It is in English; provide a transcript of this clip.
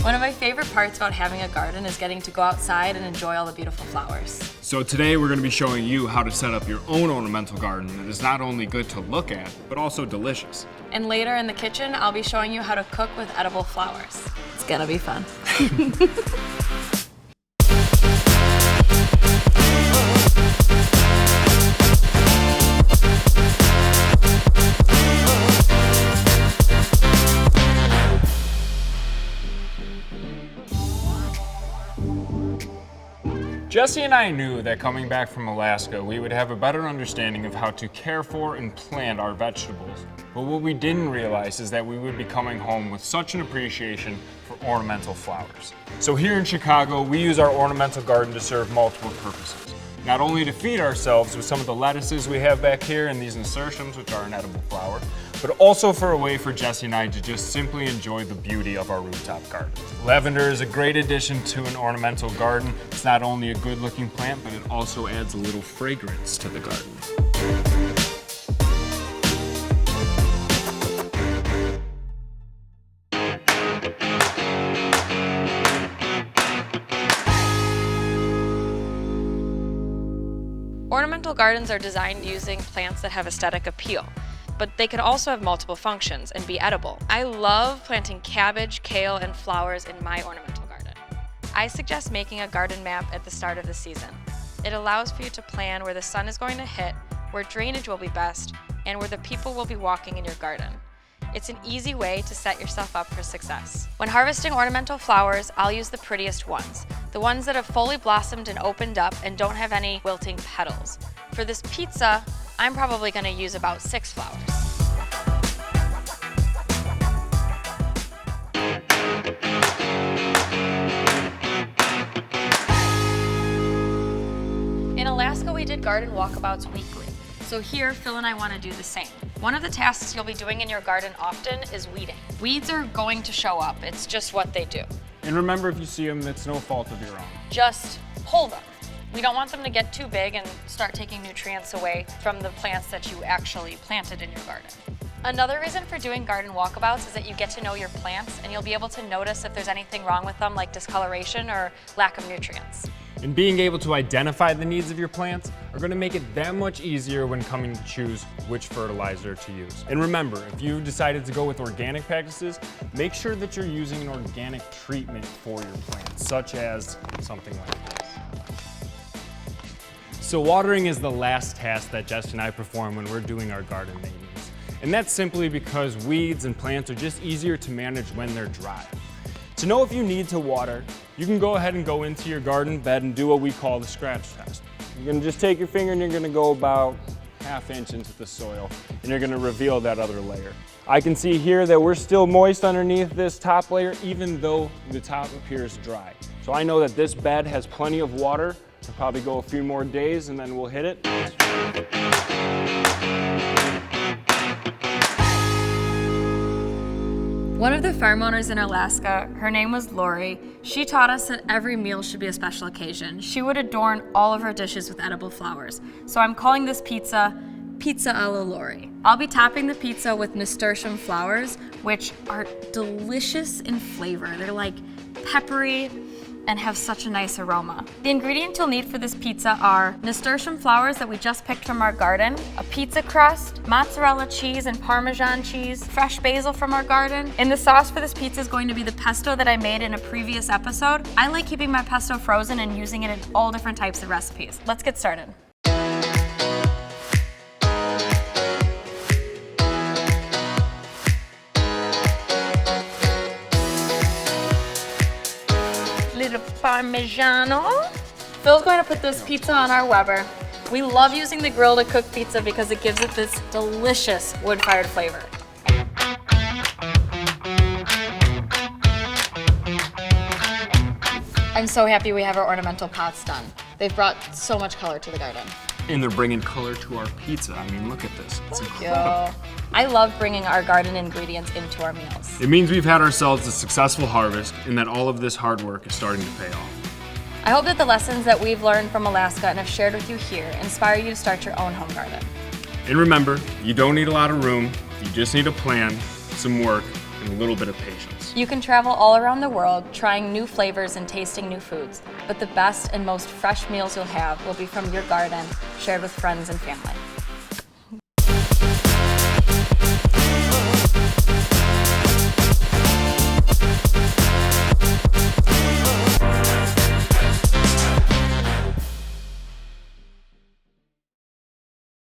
One of my favorite parts about having a garden is getting to go outside and enjoy all the beautiful flowers. So today we're going to be showing you how to set up your own ornamental garden that is not only good to look at, but also delicious. And later in the kitchen, I'll be showing you how to cook with edible flowers. It's gonna be fun. Jessie and I knew that coming back from Alaska, we would have a better understanding of how to care for and plant our vegetables. But what we didn't realize is that we would be coming home with such an appreciation for ornamental flowers. So here in Chicago, we use our ornamental garden to serve multiple purposes. Not only to feed ourselves with some of the lettuces we have back here and these nasturtiums, which are an edible flower, but also for a way for Jessie and I to just simply enjoy the beauty of our rooftop garden. Lavender is a great addition to an ornamental garden. It's not only a good looking plant, but it also adds a little fragrance to the garden. Ornamental gardens are designed using plants that have aesthetic appeal, but they can also have multiple functions and be edible. I love planting cabbage, kale, and flowers in my ornamental garden. I suggest making a garden map at the start of the season. It allows for you to plan where the sun is going to hit, where drainage will be best, and where the people will be walking in your garden. It's an easy way to set yourself up for success. When harvesting ornamental flowers, I'll use the prettiest ones, the ones that have fully blossomed and opened up and don't have any wilting petals. For this pizza, I'm probably going to use about 6 flowers. In Alaska, we did garden walkabouts weekly. So here, Phil and I want to do the same. One of the tasks you'll be doing in your garden often is weeding. Weeds are going to show up. It's just what they do. And remember, if you see them, it's no fault of your own. Just pull them. We don't want them to get too big and start taking nutrients away from the plants that you actually planted in your garden. Another reason for doing garden walkabouts is that you get to know your plants and you'll be able to notice if there's anything wrong with them, like discoloration or lack of nutrients. And being able to identify the needs of your plants are going to make it that much easier when coming to choose which fertilizer to use. And remember, if you decided to go with organic practices, make sure that you're using an organic treatment for your plants, such as something like this. So watering is the last task that Jessie and I perform when we're doing our garden maintenance. And that's simply because weeds and plants are just easier to manage when they're dry. To know if you need to water, you can go ahead and go into your garden bed and do what we call the scratch test. You're gonna just take your finger and you're gonna go about ½ inch into the soil and you're gonna reveal that other layer. I can see here that we're still moist underneath this top layer even though the top appears dry. So I know that this bed has plenty of water. We'll probably go a few more days and then we'll hit it. One of the farm owners in Alaska, her name was Lori, she taught us that every meal should be a special occasion. She would adorn all of her dishes with edible flowers. So I'm calling this pizza, Pizza a la Lori. I'll be topping the pizza with nasturtium flowers, which are delicious in flavor. They're like peppery and have such a nice aroma. The ingredients you'll need for this pizza are nasturtium flowers that we just picked from our garden, a pizza crust, mozzarella cheese and Parmesan cheese, fresh basil from our garden. And the sauce for this pizza is going to be the pesto that I made in a previous episode. I like keeping my pesto frozen and using it in all different types of recipes. Let's get started. Little Parmigiano. Phil's going to put this pizza on our Weber. We love using the grill to cook pizza because it gives it this delicious wood-fired flavor. I'm so happy we have our ornamental pots done. They've brought so much color to the garden. And they're bringing color to our pizza. I mean, look at this. It's incredible. I love bringing our garden ingredients into our meals. It means we've had ourselves a successful harvest and that all of this hard work is starting to pay off. I hope that the lessons that we've learned from Alaska and have shared with you here inspire you to start your own home garden. And remember, you don't need a lot of room, you just need a plan, some work, and a little bit of patience. You can travel all around the world, trying new flavors and tasting new foods, but the best and most fresh meals you'll have will be from your garden, shared with friends and family.